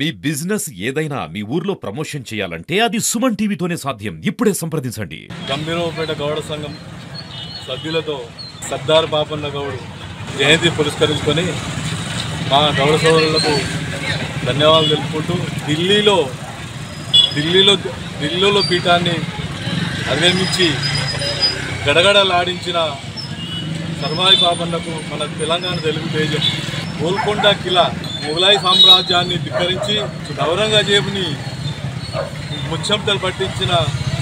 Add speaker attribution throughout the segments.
Speaker 1: మీ business ఏదైనా మీ ఊర్లో promotion చేయాలంటే అది సుమన్ టీవీతోనే సాధ్యం. ఇప్పుడే సంప్రదించండి.
Speaker 2: గంభీరపేట గౌడ సంఘం సభ్యులతో సర్దార్ పాపన్న గౌడ్ జయంతి పురస్కరించుకొని మా గౌడ సోదరులకు ధన్యవాదాలు తెలుపుకుంటూ ఢిల్లీలో పీఠాన్ని అధిగమించి గడగడలాడించిన సర్వాయి పాపన్నకు మన తెలంగాణ తెలుగు తేజం గోల్కొండ కిలా మొఘలాయి సామ్రాజ్యాన్ని ధిక్కరించి ఔరంగజేబుని ముచ్చెమటలు పట్టించిన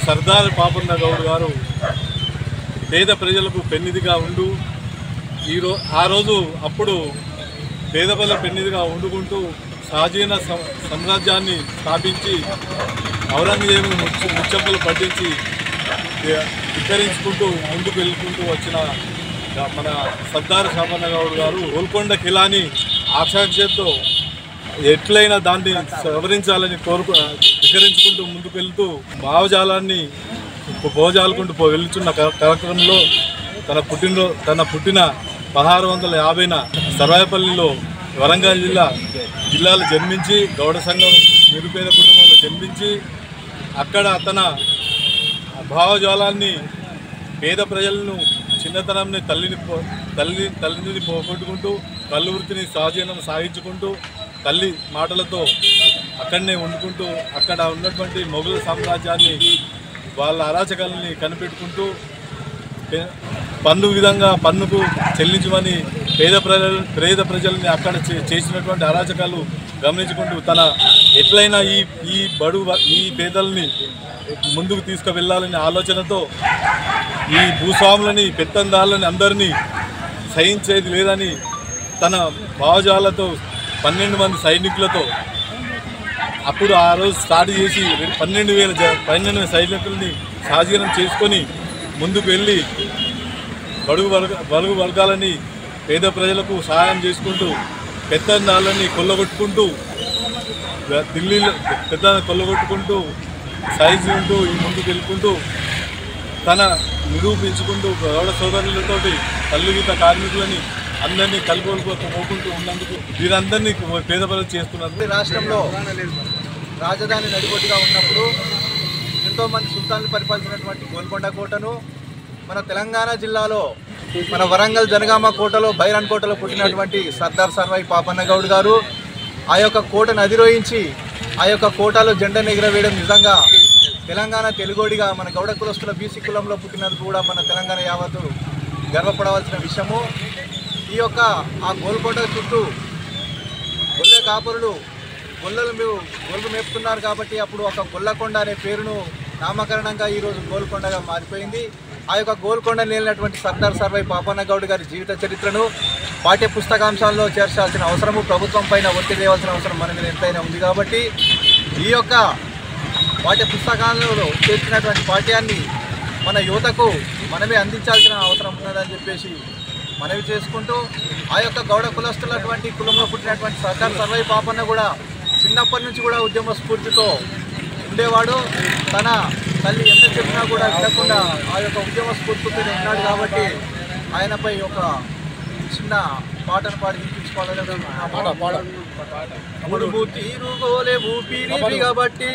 Speaker 2: సర్దార్ పాపన్న గౌడ్ గారు పేద ప్రజలకు పెన్నిదిగా ఉండు ఆ రోజు అప్పుడు పేద ప్రజల పెన్నిదిగా వండుకుంటూ షాజీన సామ్రాజ్యాన్ని స్థాపించి ఔరంగజేబుని ముచ్చెమటలు పట్టించి ధిక్కరించుకుంటూ ముందుకు వెళ్ళుకుంటూ వచ్చిన మన సర్దార్ పాపన్న గౌడ్ గారు గోల్కొండ కిలాని ఆకాంక్షతో ఎట్లయినా దాన్ని సవరించాలని ధిక్కరించుకుంటూ ముందుకు వెళ్తూ భావజాలాన్ని భోజాలుకుంటూ వెళ్తున్న కార్యక్రమంలో తన పుట్టిన 1650న సరాయపల్లిలో వరంగల్ జిల్లాలో జన్మించి గౌడ సంఘం నిరుపేద కుటుంబంలో జన్మించి అక్కడ తన భావజాలాన్ని పేద ప్రజలను చిన్నతనంని తల్లిని పోగొట్టుకుంటూ కళ్ళు వృత్తిని సహజీవనం సాగించుకుంటూ తల్లి మాటలతో అక్కడనే వండుకుంటూ అక్కడ ఉన్నటువంటి మొఘల్ సామ్రాజ్యాన్ని వాళ్ళ అరాచకాలని కనిపెట్టుకుంటూ పన్నుకు చెల్లించమని పేద ప్రజల్ని అక్కడ చేసినటువంటి అరాచకాలు గమనించుకుంటూ తన ఎట్లయినా ఈ పేదల్ని ముందుకు తీసుకువెళ్ళాలనే ఆలోచనతో ఈ భూస్వాములని పెత్తందారులని అందరినీ సహించేది లేదని తన భావజాలతో 12 మంది సైనికులతో అప్పుడు ఆ రోజు స్టార్ట్ చేసి 12,000 సైనికులని సాధీనం చేసుకొని ముందుకు వెళ్ళి బడుగు వర్గాలని పేద ప్రజలకు సహాయం చేసుకుంటూ పెత్తందారులని కొల్లగొట్టుకుంటూ ఢిల్లీలో కొల్లగొట్టుకుంటూ సైజు ఉంటూ ముందుకు వెళ్ళుకుంటూ తన నిరూపించుకుంటూ గౌడ సోదరులతోటి కల్లుగీత కార్మికులని అందరినీ కలుపుకోకుంటూ ఉన్నందుకు వీరందరినీ పేద ప్రజలు చేస్తున్నారు.
Speaker 3: రాష్ట్రంలో రాజధాని నడిబొడ్డుగా ఉన్నప్పుడు ఎంతోమంది సుల్తాన్లు పరిపాలించినటువంటి గోల్కొండ కోటను మన తెలంగాణ జిల్లాలో మన వరంగల్ జనగామ కోటలో బైరాన్ కోటలో పుట్టినటువంటి సర్దార్ సర్వాయి పాపన్న గౌడ్ గారు ఆ యొక్క కోటను అధిరోహించి ఆ యొక్క కోటలో జెండాను ఎగురవేయడం నిజంగా తెలంగాణ తెలుగోడిగా మన గౌడ కులస్తుల బీసీ కులంలో పుట్టినందుకు కూడా మన తెలంగాణ యావత్తు గర్వపడవలసిన విషయము. ఈ యొక్క ఆ గోల్కొండ చుట్టూ గొల్లె కాపురులు గొల్లు మేపుతున్నారు కాబట్టి అప్పుడు ఒక గొల్లకొండ అనే పేరును నామకరణంగా ఈరోజు గోల్కొండగా మారిపోయింది. ఆ యొక్క గోల్కొండ నేలినటువంటి సర్దార్ సర్వాయి పాపన్న గౌడ్ గారి జీవిత చరిత్రను పాఠ్య పుస్తకాంశాల్లో చేర్చాల్సిన అవసరము ప్రభుత్వం పైన ఒత్తిడి వేయాల్సిన అవసరం మన మీద ఎంతైనా ఉంది కాబట్టి ఈ యొక్క పాఠ్య పుస్తకాలలో చేర్చినటువంటి పాఠ్యాన్ని మన యువతకు మనమే అందించాల్సిన అవసరం ఉన్నదని చెప్పేసి మనవి చేసుకుంటూ ఆ యొక్క గౌడ కులస్తున్నటువంటి కులంలో పుట్టినటువంటి సర్దార్ సర్వాయి పాపన్న కూడా చిన్నప్పటి నుంచి కూడా ఉద్యమ స్ఫూర్తితో ఉండేవాడు. తన తల్లి ఎంత చెప్పినా కూడా వినకుండా ఆ యొక్క ఉద్యమ స్ఫూర్తితో ఉన్నాడు కాబట్టి ఆయనపై ఒక చిన్న పాటను పాడి వినిపించుకోవాలని తీరుగోలే ఊపిరి కాబట్టి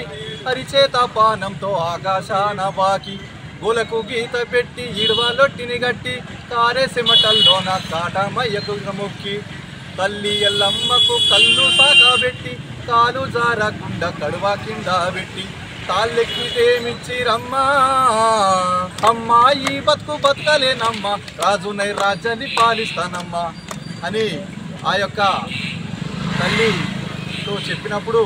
Speaker 3: హరిచేత పానంతో ఆకాశాన బాకి గోలకు గీత పెట్టి ఇడవలొట్టిని గట్టి కారే సిమటల్లోన కాటమయ్యకు మొక్కి తల్లి ఎల్లమ్మకు కళ్ళు సాగబెట్టి కాలు జారకుండా కడువా కింద పెట్టి తాళ్ళెక్కితేమిచ్చిరమ్మా అమ్మాయి బతుకలేనమ్మా రాజునై రాజ్యాన్ని పాలిస్తానమ్మా అని ఆ యొక్క తల్లితో చెప్పినప్పుడు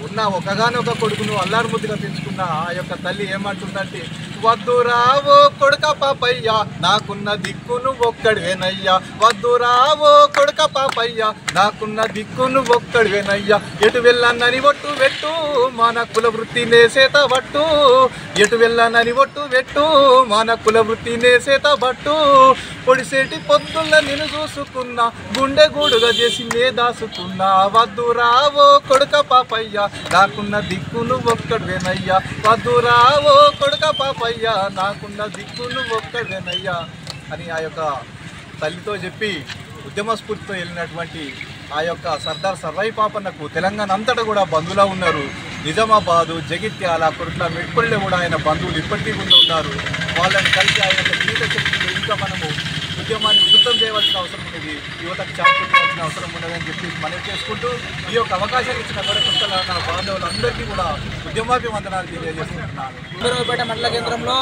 Speaker 3: ఉన్న ఒకగానొక కొడుకును అల్లారుముద్దుగా పెంచుకున్న ఆ యొక్క తల్లి ఏమంటుందంటే వద్దురావో కొడుక పాపయ్యా నాకున్న దిక్కును ఒక్కడివేనయ్యా వద్దురావో కొడుక పాపయ్యా నాకున్న దిక్కును ఒక్కడివేనయ్యా ఎటు వెళ్ళనని ఒట్టు పెట్టు మన కుల వృత్తి నేసేత బట్టు ఎటు వెళ్ళనని ఒట్టు పెట్టు మన కుల వృత్తి నేసేత బట్టు పొడిసేటి పొద్దుల్ల నేను చూసుకున్నా గుండె గూడుగా చేసి నే దాసుకున్నా వద్దురావో కొడుక పాపయ్యా నాకున్న దిక్కును ఒక్కడివేనయ్యా వద్దురావో కొడుక పాపయ్యా నాకున్న దిక్కును ఒక్కడివేనయ్యా అని ఆ యొక్క తల్లితో చెప్పి ఉద్యమ స్ఫూర్తితో వెళ్ళినటువంటి ఆ యొక్క సర్దార్ సర్వై పాపన్నకు తెలంగాణ అంతటా కూడా బంధువులా ఉన్నారు. నిజామాబాదు, జగిత్యాల, కుట్ల, మెట్పల్లిలో కూడా ఆయన బంధువులు ఇప్పటికీ కూడా ఉన్నారు. వాళ్ళని కలిసి ఆయన యొక్క జీవిత శక్తిలో ఇంకా మనము ఉద్యమాన్ని ఉధృతం చేయవలసిన అవసరం ఉన్నది, యువతకు చాటించాల్సిన అవసరం ఉన్నదని చెప్పి మనవి చేసుకుంటూ ఈ యొక్క అవకాశాన్ని ఇచ్చిన తెలంగాణ బాంధవులందరికీ కూడా ఉద్యమాభివందనాలు తెలియజేస్తున్నాను.
Speaker 4: ఉమ్మరపేట మండల కేంద్రంలో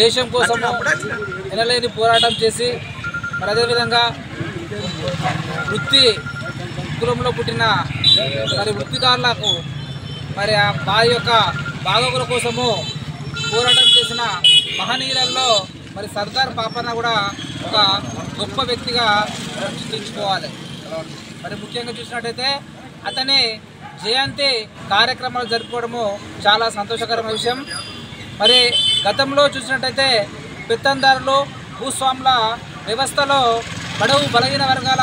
Speaker 4: దేశం కోసం ఎనలేని పోరాటం చేసి మరి అదేవిధంగా వృత్తి కులంలో పుట్టిన మరి వృత్తిదారులకు మరి వారి యొక్క బాగోగుల కోసము పోరాటం చేసిన మహనీయులలో మరి సర్దార్ పాపన్న కూడా ఒక గొప్ప వ్యక్తిగా గుర్తించుకోవాలి. మరి ముఖ్యంగా చూసినట్టయితే అతని జయంతి కార్యక్రమాలు జరుపుకోవడము చాలా సంతోషకరమైన విషయం. మరి గతంలో చూసినట్టయితే పెత్తందారులు, భూస్వాముల వ్యవస్థలో బడుగు బలహీన వర్గాల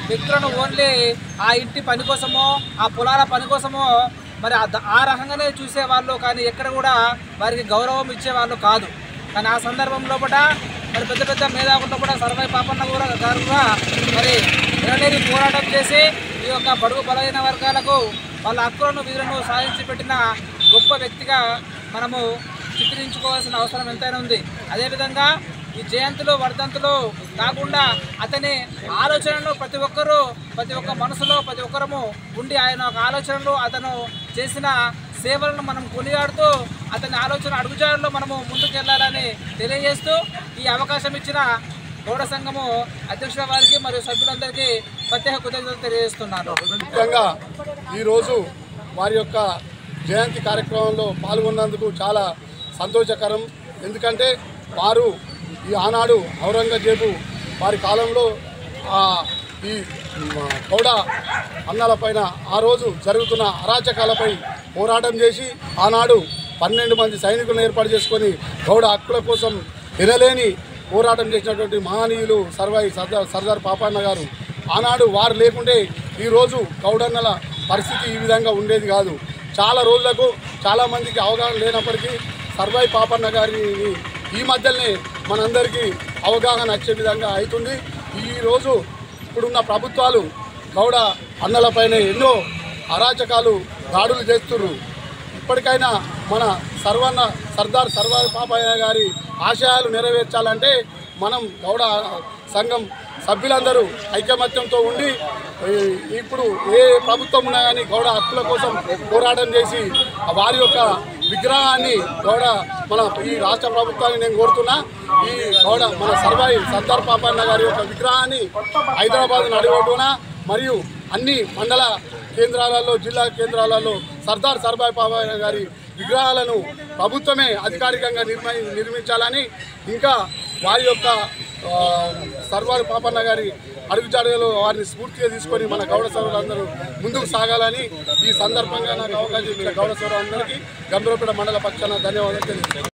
Speaker 4: వ్యక్తులను ఓన్లీ ఆ ఇంటి పని కోసమో ఆ పొలాల పని కోసమో మరి ఆ రకంగానే చూసేవాళ్ళు, కానీ ఎక్కడ కూడా వారికి గౌరవం ఇచ్చేవాళ్ళు కాదు. కానీ ఆ సందర్భంలో కూడా మరి పెద్ద పెద్ద మేధావులతో కూడా సర్వై పాపన్న గారుగా మరి ఎనలేని పోరాటం చేసి ఈ యొక్క బడుగు బలహీన వర్గాలకు వాళ్ళ హక్కులను విధులను సాధించి పెట్టిన గొప్ప వ్యక్తిగా మనము చిత్రించుకోవాల్సిన అవసరం ఎంతైనా ఉంది. అదేవిధంగా ఈ జయంతులు, వర్ధంతులు కాకుండా అతని ఆలోచనలు ప్రతి ఒక్క మనసులో ప్రతి ఒక్కరము ఉండి ఆయన ఒక ఆలోచనలు, అతను చేసిన సేవలను మనం కొనియాడుతూ అతని ఆలోచన అడుగుజాడల్లో మనము ముందుకెళ్లాలని తెలియజేస్తూ ఈ అవకాశం ఇచ్చిన గౌడ సంఘము అధ్యక్షుల వారికి మరియు సభ్యులందరికీ ప్రత్యేక కృతజ్ఞతలు తెలియజేస్తున్నాను.
Speaker 5: ముఖ్యంగా ఈరోజు వారి యొక్క జయంతి కార్యక్రమంలో పాల్గొన్నందుకు చాలా సంతోషకరం. ఎందుకంటే వారు ఈ ఆనాడు ఔరంగజేబు వారి కాలంలో ఈ గౌడ అన్నాలపైన ఆ రోజు జరుగుతున్న అరాచకాలపై పోరాటం చేసి ఆనాడు 12 మంది సైనికులను ఏర్పాటు చేసుకొని గౌడ హక్కుల కోసం ఎనలేని పోరాటం చేసినటువంటి మహనీయులు సర్దార్ పాపన్న గారు. ఆనాడు వారు లేకుంటే ఈరోజు గౌడన్నల పరిస్థితి ఈ విధంగా ఉండేది కాదు. చాలా రోజులకు చాలామందికి అవగాహన లేనప్పటికీ సర్వై పాపన్న గారిని ఈ మధ్యనే మనందరికీ అవగాహన వచ్చే విధంగా అవుతుంది. ఈరోజు ఇప్పుడున్న ప్రభుత్వాలు గౌడ అన్నలపైన ఎన్నో అరాచకాలు, దాడులు చేస్తున్నారు. ఇప్పటికైనా మన సర్దార్ సర్వై పాపన్న గారి ఆశయాలు నెరవేర్చాలంటే మనం గౌడ సంఘం సభ్యులందరూ ఐకమత్యంతో ఉండి ఇప్పుడు ఏ ప్రభుత్వం ఉన్నా కానీ గౌడ హక్కుల కోసం పోరాటం చేసి వారి యొక్క విగ్రహాన్ని మన ఈ రాష్ట్ర ప్రభుత్వాన్ని నేను కోరుతున్నా, ఈ మన సర్దార్ పాపన్న గారి యొక్క విగ్రహాన్ని హైదరాబాద్ నడిబొడ్డున మరియు అన్ని మండల కేంద్రాలలో, జిల్లా కేంద్రాలలో సర్దార్ సర్వై పాపన్న గారి విగ్రహాలను ప్రభుత్వమే అధికారికంగా నిర్మించాలని, ఇంకా వారి యొక్క సర్దార్ పాపన్న గారి అడుగుజాడలో వారిని స్ఫూర్తిగా తీసుకొని మన గౌడ సోదరులందరూ ముందుకు సాగాలని ఈ సందర్భంగా నాకు అవకాశం ఇచ్చిన గౌడ సోదరులందరికీ గంభీరపేట మండల పక్షాన ధన్యవాదాలు తెలియజేస్తాను.